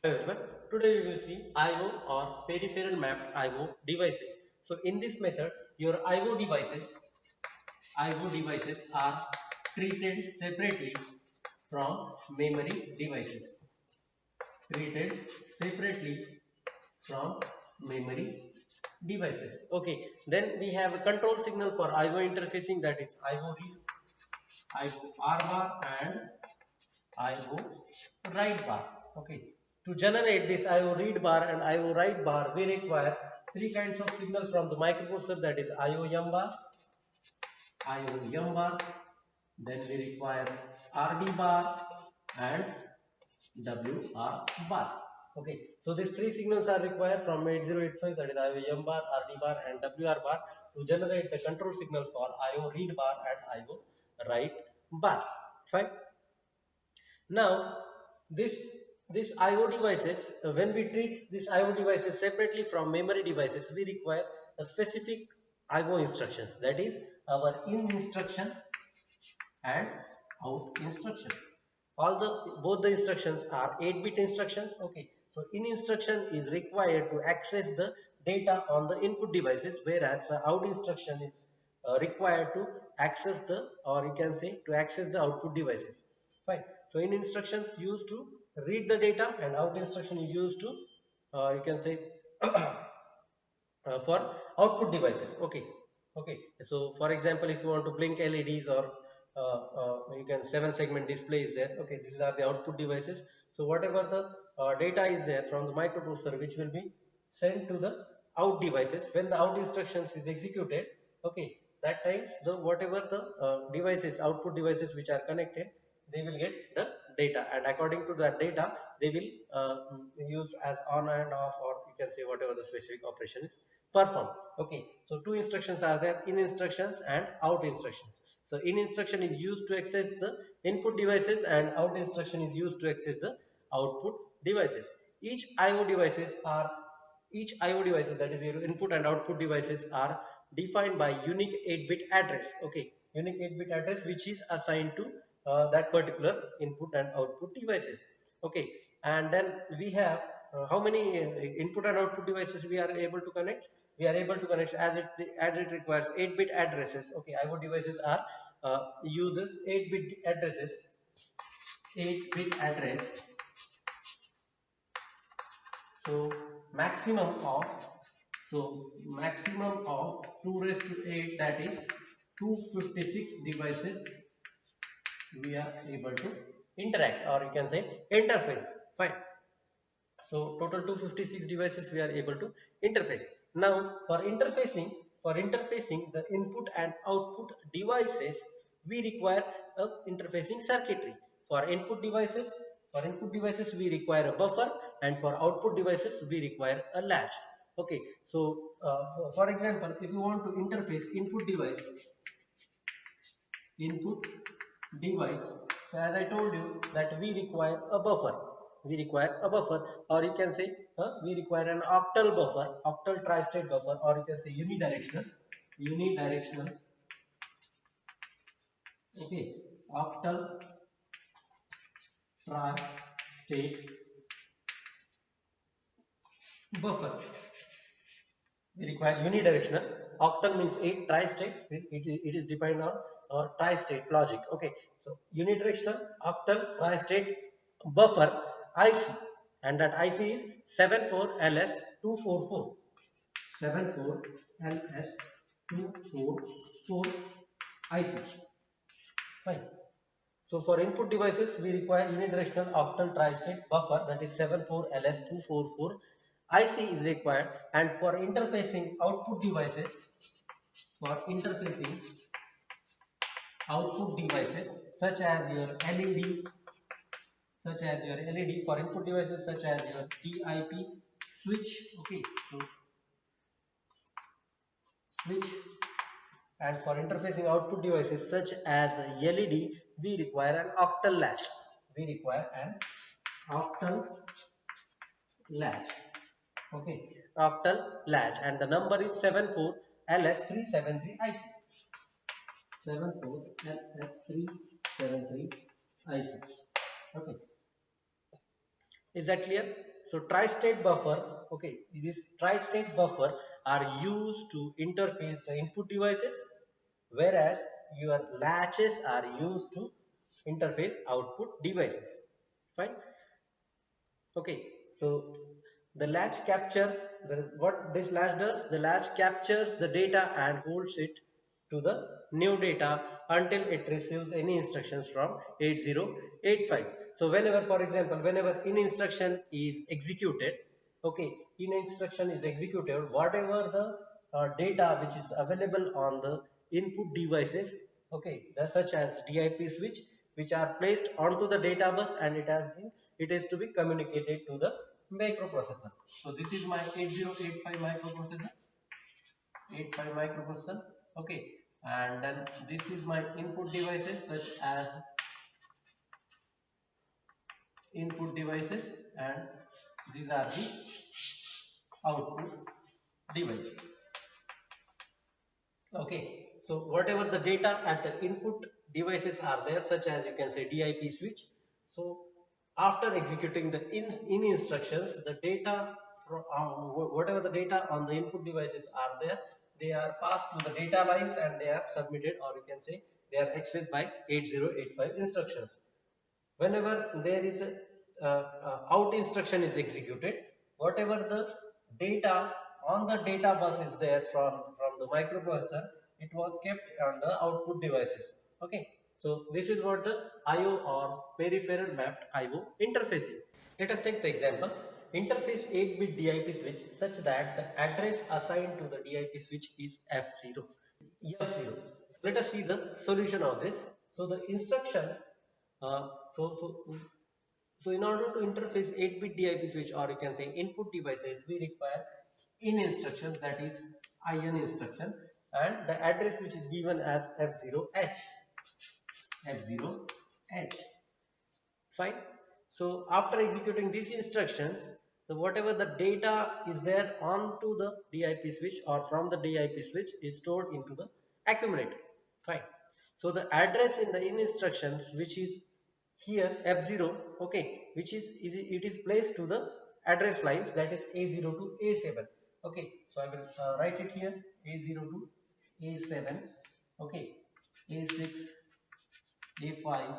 Everyone, today we will see I/O or peripheral mapped I/O devices. So in this method, your I/O devices are treated separately from memory devices. Treated separately from memory devices. Okay, then we have a control signal for I/O interfacing, that is I/O read, I/O R bar and I/O write bar. Okay. To generate this I/O read bar and I/O write bar, we require three kinds of signal from the microprocessor, that is I/O M bar, I/O M bar. Then we require RD bar and WR bar. Okay. So these three signals are required from 8085, that is I/O M bar, RD bar and WR bar, to generate the control signal for I/O read bar and I/O write bar. Fine. Now, this this IO devices, when we treat these IO devices separately from memory devices, we require a specific IO instructions. That is our in instruction and out instruction. Both the instructions are 8-bit instructions. Okay, so in instruction is required to access the data on the input devices, whereas the out instruction is required to access the, or you can say, to access the output devices. Fine. So in instructions used to read the data, and out instruction is used to you can say for output devices. Okay. Okay, so for example, if you want to blink LEDs, or you can 7-segment display is there. Okay, these are the output devices. So whatever the data is there from the microprocessor, which will be sent to the out devices, when the out instructions is executed, okay, that times the whatever the devices, output devices which are connected, they will get the data, and according to that data they will use as on and off, or you can say whatever the specific operation is performed. Okay, so two instructions are there, in instructions and out instructions. So in instruction is used to access the input devices, and out instruction is used to access the output devices. Each IO devices, that is your input and output devices, are defined by unique 8-bit address. Okay, unique 8-bit address which is assigned to that particular input and output devices. Okay, and then we have how many input and output devices we are able to connect. We are able to connect, as it requires 8-bit addresses. Okay, IO devices are uses 8-bit addresses, 8-bit address. So maximum of maximum of 2 raised to 8, that is 256 devices we are able to interact, or you can say interface. Fine. So total 256 devices we are able to interface. Now for interfacing the input and output devices, we require a interfacing circuitry. For input devices we require a buffer, and for output devices we require a latch. Okay, so for example, if you want to interface input device, so as I told you that we require a buffer, or you can say we require an octal buffer, octal tri-state buffer, or you can say unidirectional. Okay, octal tri-state buffer. We require unidirectional. Octal means 8, tri-state, it is dependent on tri-state logic. Okay, so unidirectional octal tri-state buffer IC, and that IC is 74LS244. 74LS244 IC. Fine. So for input devices, we require unidirectional octal tri-state buffer, that is 74LS244 IC is required, and for interfacing output devices, such as your LED, for input devices such as your DIP switch. Okay, so switch, and for interfacing output devices such as LED, we require an octal latch. Okay, octal latch, and the number is 74LS373 IC. 74LS373 IC. Okay, is that clear? So tri-state buffer, okay, this tri-state buffer are used to interface the input devices, whereas your latches are used to interface output devices. Fine. Okay, so the latch capture, what this latch does, the latch captures the data and holds it to the new data until it receives any instructions from 8085. So whenever, for example, whenever in instruction is executed, okay, in instruction is executed, whatever the data which is available on the input devices, okay, such as DIP switch, which are placed onto the data bus, and it is to be communicated to the microprocessor. So this is my 8085 microprocessor, 85 microprocessor, okay, and then this is my input devices such as input devices, and these are the output device. Okay, so whatever the data at the input devices are there, such as you can say DIP switch. So after executing the in instructions, the data from whatever the data on the input devices are there, they are passed to the data lines and they are submitted, or you can say they are accessed by 8085 instructions. Whenever there is a out instruction is executed, whatever the data on the data bus is there from the microprocessor, it was kept on the output devices. Okay, so this is what the IO or peripheral mapped IO interfacing. Let us take the example. Interface 8-bit DIP switch such that the address assigned to the DIP switch is F0. F0. Let us see the solution of this. So the instruction, uh, so, so, so in order to interface 8-bit DIP switch, or you can say input devices, we require in instructions, that is IN instruction, and the address which is given as F0H. F0H. Fine. So after executing these instructions, so whatever the data is there onto the DIP switch or from the DIP switch is stored into the accumulator. Fine. So the address in the in instructions, which is here F0, okay, which is it is placed to the address lines, that is A0 to A7. Okay, so I will write it here, A0 to A7, okay, A6, A5,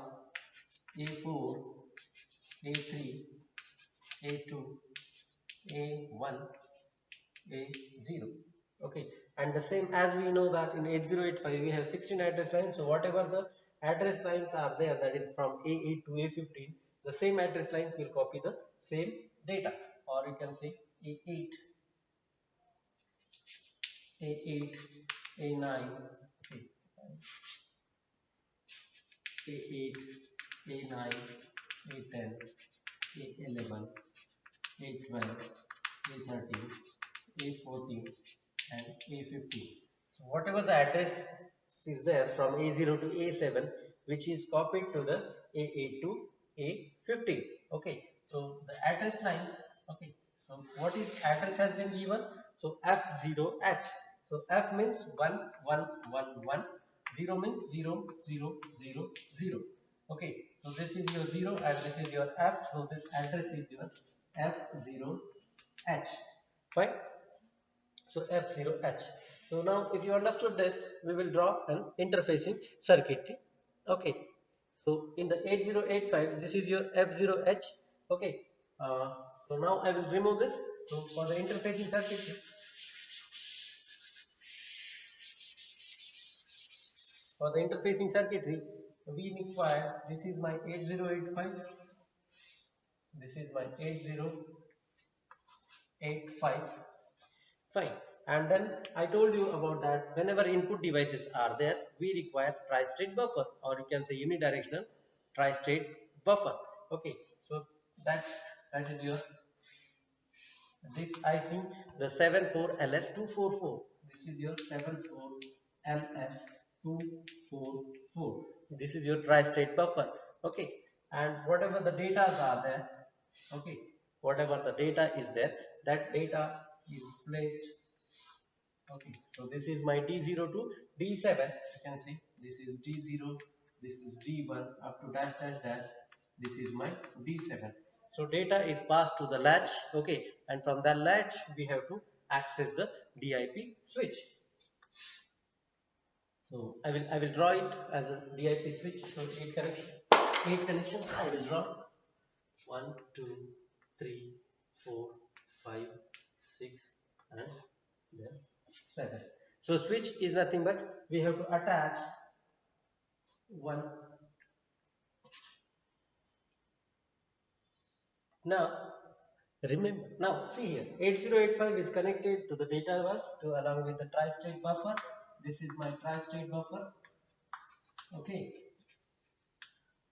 A4, A3, A2, A1, A0. Okay, and the same as we know that in 8085 we have 16 address lines. So whatever the address lines are there, that is from A8 to A15, the same address lines will copy the same data, or you can say A8, A8, A9, okay, A8, A9, A10, A11, A12, A13, A14, and A15. So whatever the address is there from A0 to A7, which is copied to the A8 to A15. Okay, so the address lines, okay, so what is address has been given? So F0H. So F means 1, 1, 1, 1. 0 means 0, 0, 0, 0. Okay, so this is your 0 and this is your F. So this address is your F0H. Fine. So F0H. So now if you understood this, we will draw an interfacing circuitry. Okay. So in the 8085, this is your F0H. Okay. So now I will remove this. So for the interfacing circuitry, we require, this is my 8085. This is my 8085. Fine. And then I told you about that whenever input devices are there, we require tri-state buffer, or you can say unidirectional tri-state buffer. Okay. So that is your this IC, the 74LS244. This is your 74LS244. This is your tri-state buffer. Okay. And whatever the data are there, okay, whatever the data is there, that data is placed. Okay, so this is my D0 to D7. You can see this is D0, this is D1 up to dash dash dash. This is my D7. So data is passed to the latch, okay, and from that latch we have to access the DIP switch. So I will draw it as a DIP switch. So eight connections I will draw. 1, 2, 3, 4, 5, 6, and then 7. So switch is nothing but we have to attach one. Now remember, now see here, 8085 is connected to the data bus to along with the tri-state buffer. This is my tri-state buffer, okay,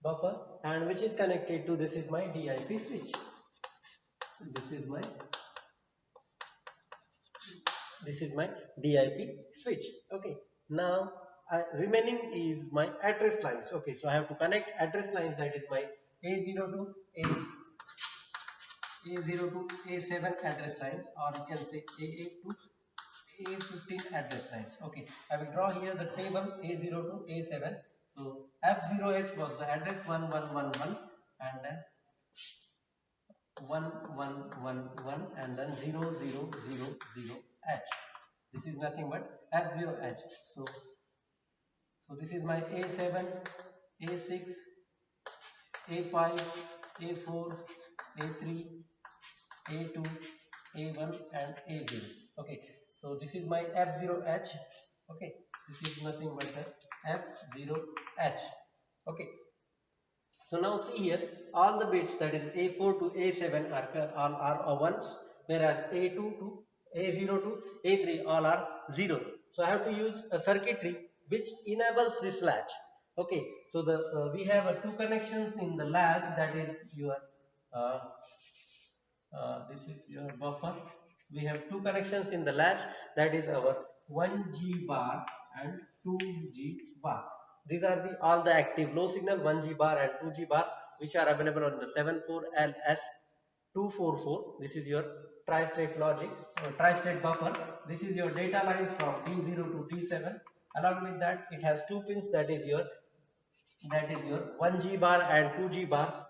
buffer, and which is connected to, this is my DIP switch. This is my DIP switch, okay. Now remaining is my address lines, okay. So I have to connect address lines, that is my A0 to A7 address lines, or you can say A8 to A15 address lines, okay. I will draw here the table A0 to A7. So F0H was the address 1111, and then 1111, and then 0000H. This is nothing but F0H. So this is my A7, A6, A5, A4, A3, A2, A1, and A0. Okay, so this is my F0H. Okay, this is nothing but the F0H. Okay, so now see here, all the bits, that is A4 to A7 are ones, whereas A2 to A0 to A3 all are zeros. So I have to use a circuitry which enables this latch. Okay, so we have two connections in the latch, that is your uh, this is your buffer. We have two connections in the latch, that is our 1G bar and 2G bar. These are all the active low signal 1G bar and 2G bar, which are available on the 74LS244. This is your tri-state logic, tri-state buffer. This is your data line from D0 to D7. Along with that, it has two pins, that is your 1G bar and 2G bar.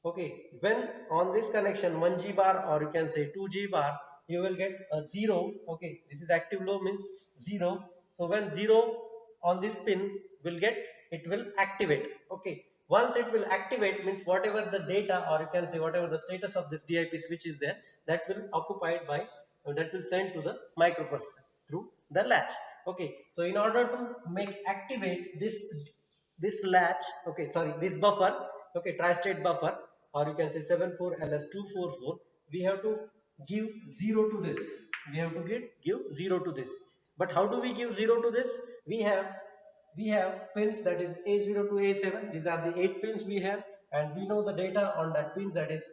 Okay, when on this connection 1G bar, or you can say 2G bar, you will get a 0. Okay, this is active low, means 0. So when 0 on this pin will get, it will activate. Okay, once it will activate, means whatever the data, or you can say whatever the status of this DIP switch is there, that will occupied by, that will send to the microprocessor through the latch. Okay, so in order to make activate this latch, okay, sorry, this buffer, okay, tri-state buffer, or you can say 74LS244, we have to give 0 to this. We have to give 0 to this. But how do we give 0 to this? We have pins, that is A0 to A7. These are the 8 pins we have, and we know the data on that pins, that is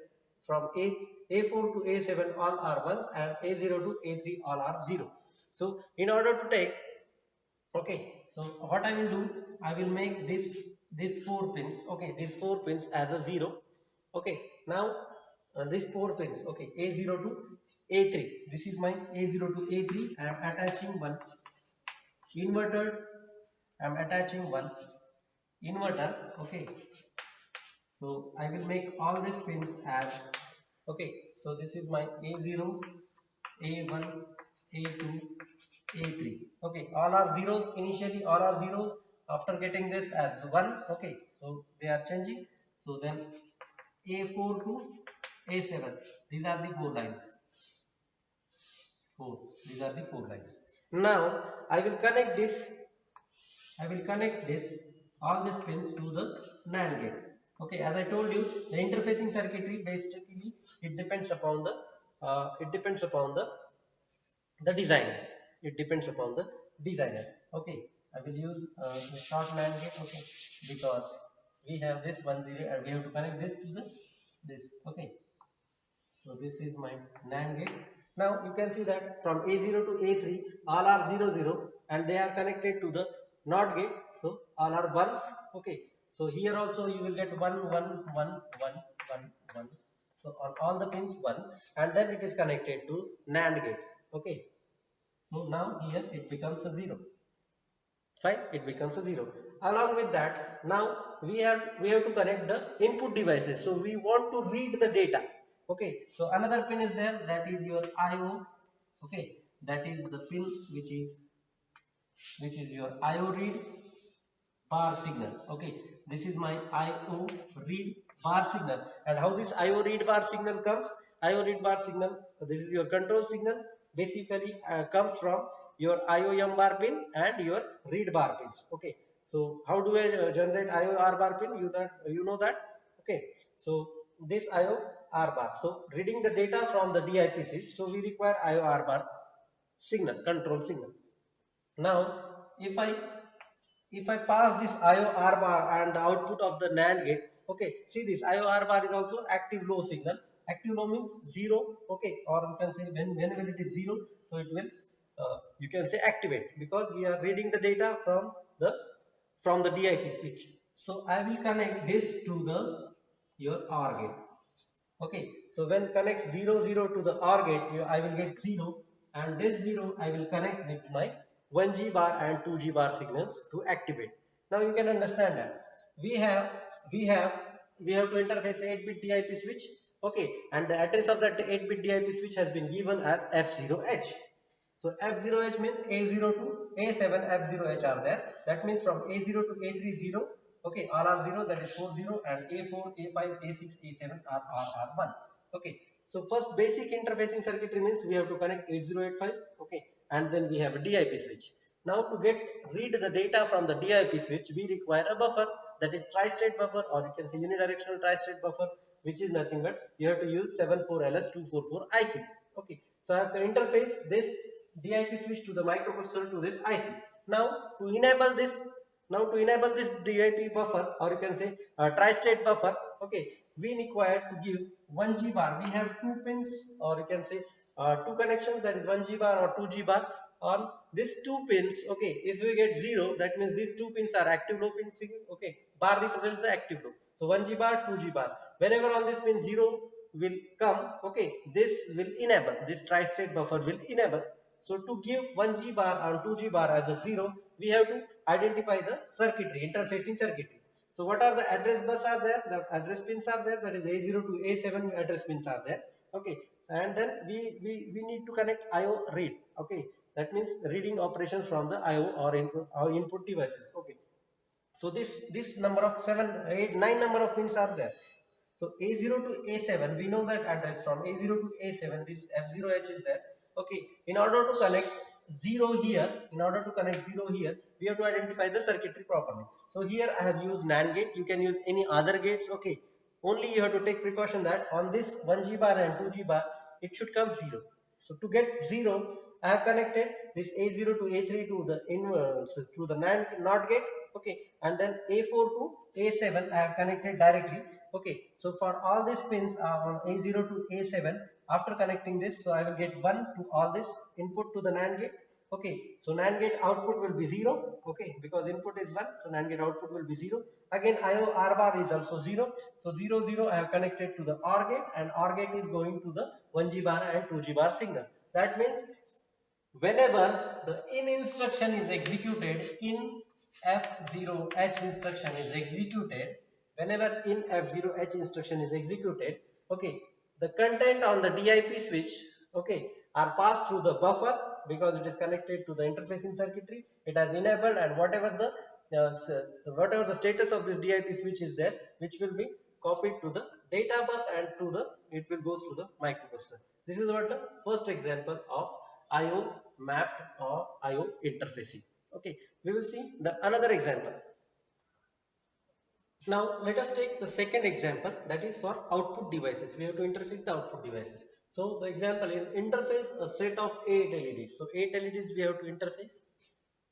from A4 to A7 all are ones, and A0 to A3 all are zeros. So in order to take, okay, so what I will do, I will make these 4 pins, okay, these 4 pins as a 0. Okay, now these 4 pins, okay, A0 to A3, this is my A0 to A3. I am attaching one inverter, I am attaching one inverter. Okay, so I will make all these pins as, okay, so this is my A0, A1, A2, A3. Okay, all are zeros initially, all are zeros. After getting this as 1, okay, so they are changing. So then A4 to A7, these are the 4 lines. 4, these are the 4 lines. Now I will connect this, all these pins to the NAND gate. Okay, as I told you, the interfacing circuitry basically it depends upon the designer. It depends upon the designer. Okay, I will use a short NAND gate. Okay, because we have this 1 0 and we have to connect this to this. Okay, so this is my NAND gate. Now you can see that from A0 to A3 all are 0 0 and they are connected to the NOT gate. So all are ones. Okay, so here also you will get 1 1 1 1 1 1. So on all the pins 1, and then it is connected to NAND gate. Okay, so now here it becomes a 0. Fine, it becomes a 0. Along with that, now we have to connect the input devices. So we want to read the data. Okay, so another pin is there, that is your IO. Okay, that is the pin which is your IO read bar signal. Okay, this is my IO read bar signal. And how this IO read bar signal comes? IO read bar signal, this is your control signal, basically comes from your IOM bar pin and your read bar pins. Okay, so how do I generate IOR bar pin? You know that. Okay, so this IOR bar, so reading the data from the DIP switch, so we require IOR bar signal, control signal. Now if I pass this IOR bar and the output of the NAND gate, okay, see this IOR bar is also active low signal. Active low means 0, okay, or you can say whenever it is 0, so it will, you can say activate, because we are reading the data from the DIP switch. So I will connect this to the your OR gate. Okay, so when connects 0 0 to the OR gate, I will get 0, and this 0 I will connect with my 1G bar and 2G bar signals to activate. Now you can understand that we have to interface 8-bit DIP switch. Okay, and the address of that 8-bit DIP switch has been given as F0H. So F0H means A0 to A7 F0H are there. That means from A0 to A3 0. Okay, all are 0, that is 4 0, and A4, A5, A6, A7 are 1. Okay, so first basic interfacing circuitry means we have to connect 8085. Okay, and then we have a DIP switch. Now to read the data from the DIP switch, we require a buffer, that is tri-state buffer, or you can say unidirectional tri-state buffer, which is nothing but you have to use 74LS244 IC. Okay, so I have to interface this DIP switch to the microprocessor to this IC. Now to enable this DIP buffer, or you can say tri-state buffer, okay, we require to give 1G bar. We have two pins, or you can say two connections, that is 1G bar or 2G bar. On these two pins, okay, if we get 0, that means these two pins are active low pins. Okay, bar represents the active low. So 1G bar, 2G bar. Whenever on this pin 0 will come, okay, this will enable, this tri-state buffer will enable. So to give 1G bar and 2G bar as a 0, we have to identify the circuitry, interfacing circuitry. So what are the address bus are there? The address pins are there, that is A0 to A7 address pins are there. Okay, and then we need to connect IO read. Okay, that means reading operations from the IO or input devices. Okay, so this number of 7, 8, 9 number of pins are there. So A0 to A7, we know that address from A0 to A7, this F0H is there. Okay, in order to connect 0 here, we have to identify the circuitry properly. So here I have used NAND gate, you can use any other gates. Okay, only you have to take precaution that on this 1G bar and 2G bar, it should come 0. So to get 0, I have connected this A0 to A3 to the to the NOT gate. Okay, and then A4 to A7 I have connected directly. Okay, so for all these pins on A0 to A7, after connecting this, so I will get 1 to all this input to the NAND gate. Okay, so NAND gate output will be 0. Okay, because input is 1, so NAND gate output will be 0. Again, IO R bar is also 0. So 0 0 I have connected to the OR gate, and OR gate is going to the 1G bar and 2G bar signal. That means whenever the in instruction is executed, in F0H instruction is executed, whenever in F0H instruction is executed, okay, the content on the DIP switch, okay, are passed through the buffer, because it is connected to the interfacing circuitry. It has enabled, and whatever the status of this DIP switch is there, which will be copied to the data bus, and it will goes to the microprocessor. This is what the first example of IO mapped or IO interfacing. Okay, we will see the another example. Now let us take the second example, that is for output devices. We have to interface the output devices. So the example is interface a set of 8 LEDs. So 8 LEDs we have to interface.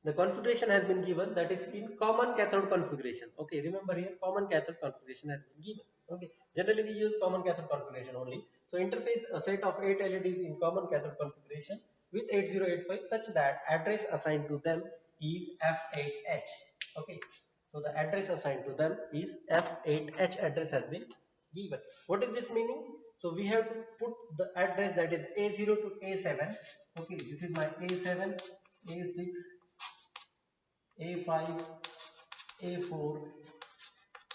The configuration has been given, that is in common cathode configuration. Okay, remember here common cathode configuration has been given. Okay, generally we use common cathode configuration only. So interface a set of 8 LEDs in common cathode configuration with 8085 such that address assigned to them is F8H. Okay, so the address assigned to them is F8H address has been given. What is this meaning? So we have to put the address, that is A0 to A7. Okay, this is my A7, A6, A5, A4,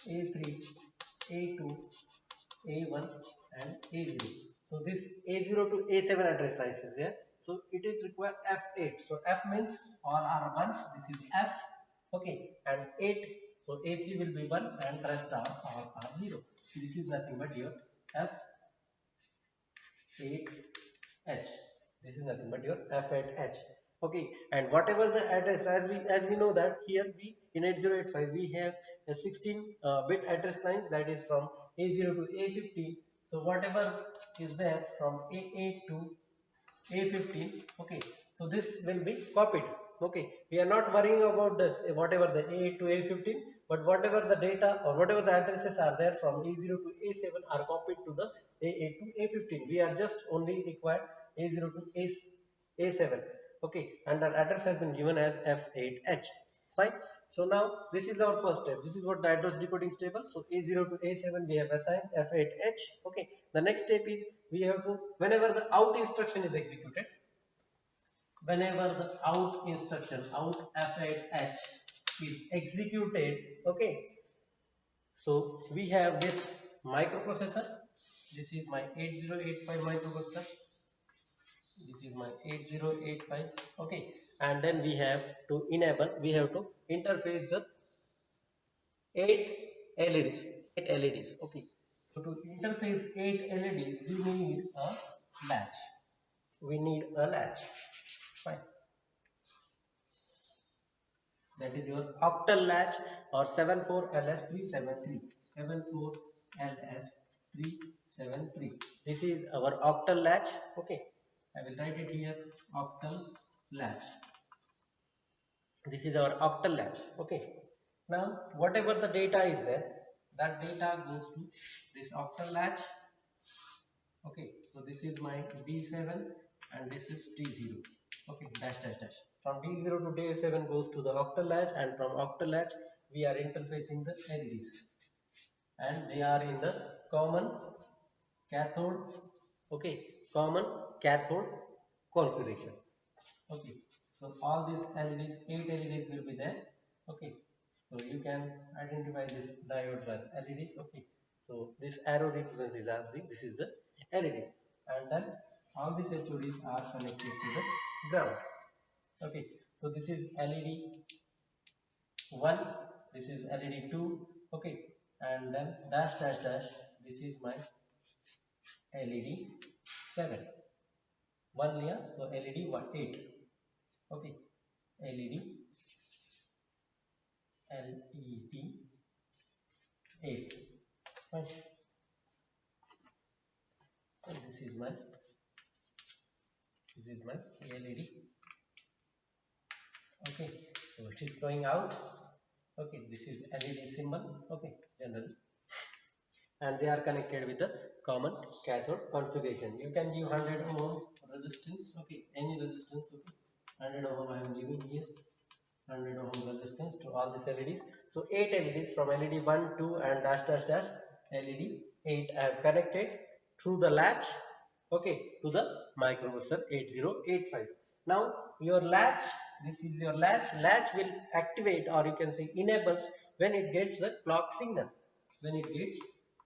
A3, A2, A1 and A0. So this A0 to A7 address lines is here. So it is required F8. So F means all are ones. This is F. Okay, and 8. So A3 will be 1 and rest are all are 0. So this is nothing but your F8H. This is nothing but your F8H. Okay, and whatever the address, as we know that here we in 8085 we have a 16 bit address lines, that is from A0 to A15. So whatever is there from A8 to A15, okay, so this will be copied. Okay, we are not worrying about this whatever the A8 to A15, but whatever the data or whatever the addresses are there from A0 to A7 are copied to the A8 to A15. We are just only required A0 to A7. Okay, and our address has been given as F8H. Fine. So now this is our first step. This is what the address decoding table. So A0 to A7 we have assigned F8H. Okay. The next step is we have to, whenever the out instruction is executed, whenever the out instruction, out F8H is executed, okay. So we have this microprocessor. This is my 8085 microprocessor. This is my 8085. Okay. And then we have to enable, we have to interface the 8 LEDs. 8 LEDs. Okay. So to interface 8 LEDs, we need a latch. We need a latch. Fine. That is your octal latch or 74LS373. 74LS373. This is our octal latch. Okay. I will write it here. Octal latch. This is our octal latch. Okay. Now, whatever the data is there, that data goes to this octal latch. Okay. So this is my D7 and this is T0. Okay. Dash dash dash. From D0 to D7 goes to the octal latch, and from octal latch we are interfacing the LEDs, and they are in the common cathode. Okay. Common cathode configuration. Okay. So all these LEDs, 8 LEDs will be there. Okay. So you can identify this diode as LEDs. Okay. So this arrow represents this as this is the LEDs, and then all these HODs are connected to the ground. Okay. So this is LED 1. This is LED 2. Okay. And then dash dash dash. This is my LED 7. 1 layer. So LED 1 8. Okay. LED 8. Fine. And this is my LED. Okay, so it is going out. Okay, this is LED symbol. Okay, generally, and they are connected with the common cathode configuration. You can give 100 ohm resistance. Okay, any resistance. Okay, 100 ohm I am giving here. 100 ohm resistance to all these LEDs. So 8 LEDs from LED 1, 2 and dash dash dash LED 8 I have connected through the latch, okay, to the microprocessor 8085. Now your latch, this is your latch. Latch will activate, or you can say enables, when it gets the clock signal. When it gets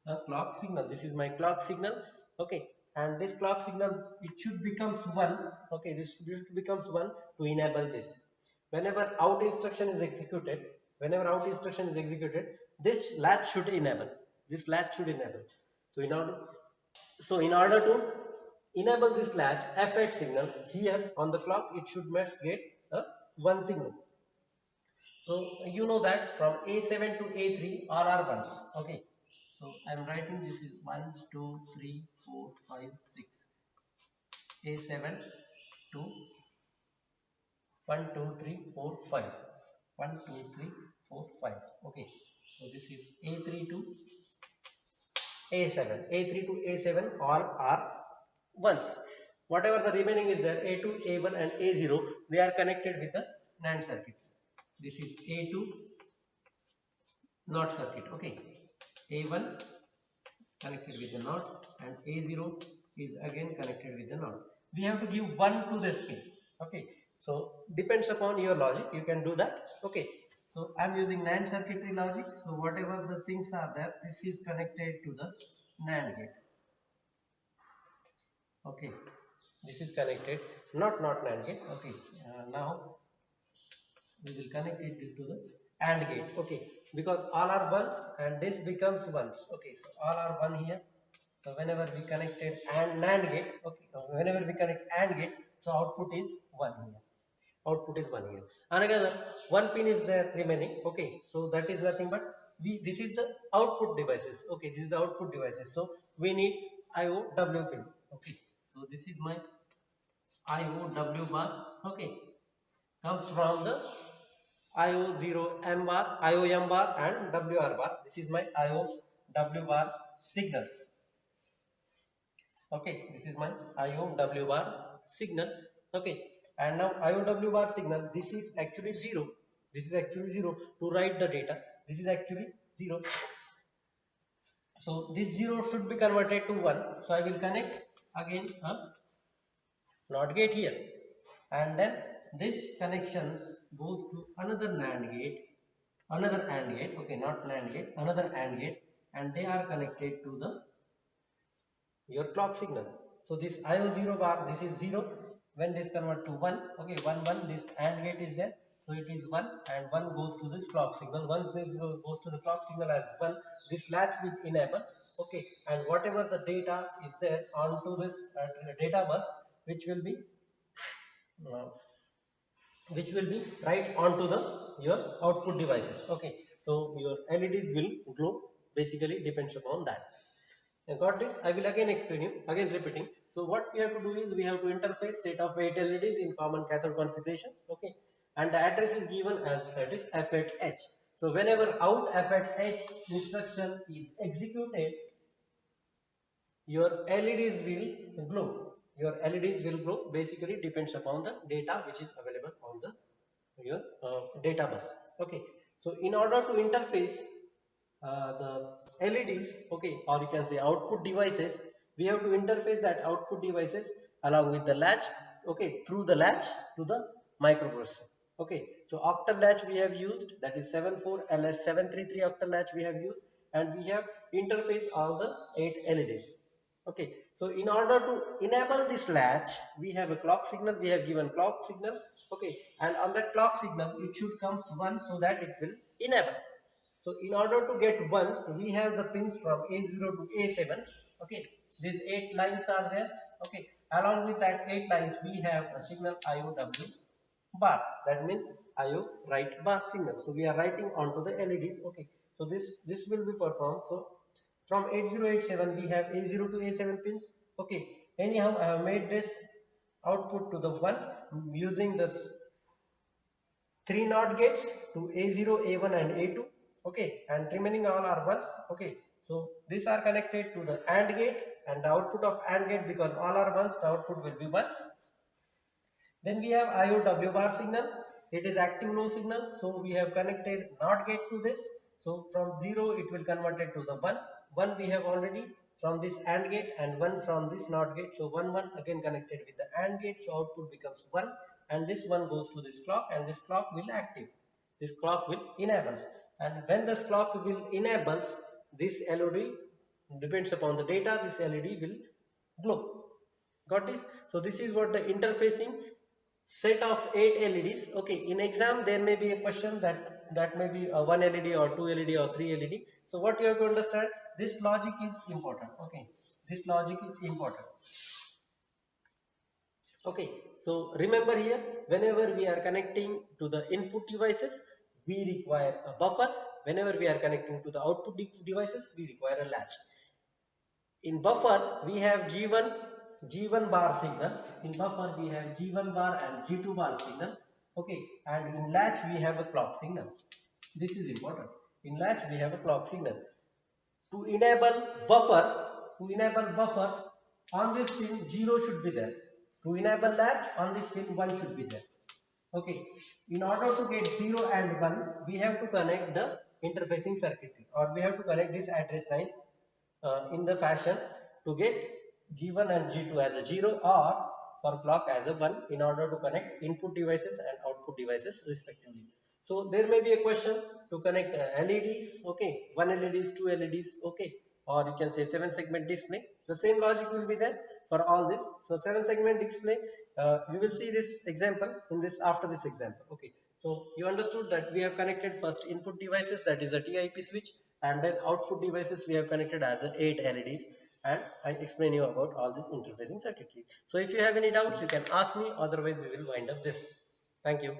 a clock signal, this is my clock signal. Okay, and this clock signal, it should becomes 1. Okay, this becomes 1 to enable this. Whenever out instruction is executed, this latch should enable. This latch should enable. So in order to enable this latch F8 signal, here on the clock it should must get a 1 signal. So you know that from A7 to A3 all are 1s. Okay. So I am writing this is 1, 2, 3, 4, 5, 6. A7 to 1, 2, 3, 4, 5. 1, 2, 3, 4, 5. Okay. So this is A3 to A7. A3 to A7 all are 1s. Whatever the remaining is there, A2, A1 and A0, they are connected with the NAND circuit. This is A2 NOT circuit. Okay. A1 connected with the NOT and A0 is again connected with the NOT. We have to give 1 to this pin. Okay. So depends upon your logic, you can do that. Okay, so I'm using NAND circuitry logic. So whatever the things are there, this is connected to the NAND gate. Okay, this is connected, not NAND gate. Okay, now we will connect it to the AND gate. Okay, because all are ones and this becomes ones. Okay, so all are one here. So whenever we connected and NAND gate, okay, whenever we connect AND gate, so output is one here. Output is one here. Another one pin is there remaining. Okay, so that is nothing but this is the output devices. Okay, this is the output devices. So we need IOW pin. Okay, so this is my IOW bar. Okay, comes from the IO0 M bar, IOM bar and WR bar. This is my IOW bar signal. Okay, this is my IOW bar signal. Okay, and now IOW bar signal, this is actually 0. This is actually 0 to write the data. This is actually 0. So this 0 should be converted to 1. So I will connect again a NOT gate here, and then this connections goes to another NAND gate, another AND gate. Okay, not NAND gate, another AND gate, and they are connected to the your clock signal. So this IO0 bar, this is 0. When this convert to 1, okay, 1 1, this AND gate is there, so it is 1 and 1 goes to this clock signal. Once this goes to the clock signal as 1, this latch will enable. Okay, and whatever the data is there onto this data bus, which will be uh, right onto the your output devices. Okay, so your LEDs will glow, basically depends upon that. I got this. I will again explain you, again repeating. So what we have to do is we have to interface set of 8 LEDs in common cathode configuration. Okay, and the address is given as that is F at H. So whenever out F at H instruction is executed, your LEDs will glow. Your LEDs will glow. Basically depends upon the data which is available on the your data bus. Okay, so in order to interface the LEDs, okay, or you can say output devices, we have to interface that output devices along with the latch, okay, through the latch to the microprocessor. Okay, so octal latch we have used, that is 74LS733 octal latch we have used, and we have interface all the 8 LEDs. Okay, so in order to enable this latch, we have a clock signal, we have given clock signal. Okay, and on that clock signal it should comes 1 so that it will enable. So in order to get ones, we have the pins from A0 to A7. Okay, these 8 lines are there. Okay, along with that 8 lines, we have a signal IOW bar. That means IO write bar signal. So we are writing onto the LEDs. Okay, so this will be performed. So from 8087 we have A0 to A7 pins. Okay, anyhow I have made this output to the 1 using this 3 NOT gates to A0, A1 and A2. Okay, and remaining all are ones. Okay, so these are connected to the AND gate, and the output of AND gate, because all are ones, the output will be 1. Then we have IOW bar signal. It is active low signal, so we have connected NOT gate to this. So from 0 it will convert it to the 1. 1 we have already from this AND gate, and 1 from this NOT gate. So 1 1 again connected with the AND gate, so output becomes 1, and this one goes to this clock, and this clock will active. This clock will enables, and when this clock will enables, this LED depends upon the data. This LED will glow. Got this? So this is what the interfacing set of 8 LEDs. Okay, in exam there may be a question that may be a 1 LED or 2 LED or 3 LED. So what you have to understand, this logic is important. Okay, this logic is important. Okay, so remember here, whenever we are connecting to the input devices, we require a buffer. Whenever we are connecting to the output devices, we require a latch. In buffer we have G1 bar signal. In buffer we have G1 bar and G2 bar signal. Okay, and in latch we have a clock signal. This is important. In latch we have a clock signal. To enable buffer on this pin 0 should be there. To enable latch on this pin 1 should be there. Okay, in order to get 0 and 1, we have to connect the interfacing circuitry, or we have to connect these address lines in the fashion to get G1 and G2 as a 0, or for clock as a 1 in order to connect input devices and output devices respectively. So there may be a question to connect LEDs, okay, 1 LEDs, 2 LEDs, okay, or you can say 7 segment display. The same logic will be there for all this. So 7 segment display, we will see this example in this after this example, okay. So you understood that we have connected first input devices, that is a TIP switch, and then output devices we have connected as a 8 LEDs, and I explain you about all this interfacing circuitry. So if you have any doubts, you can ask me, otherwise we will wind up this. Thank you.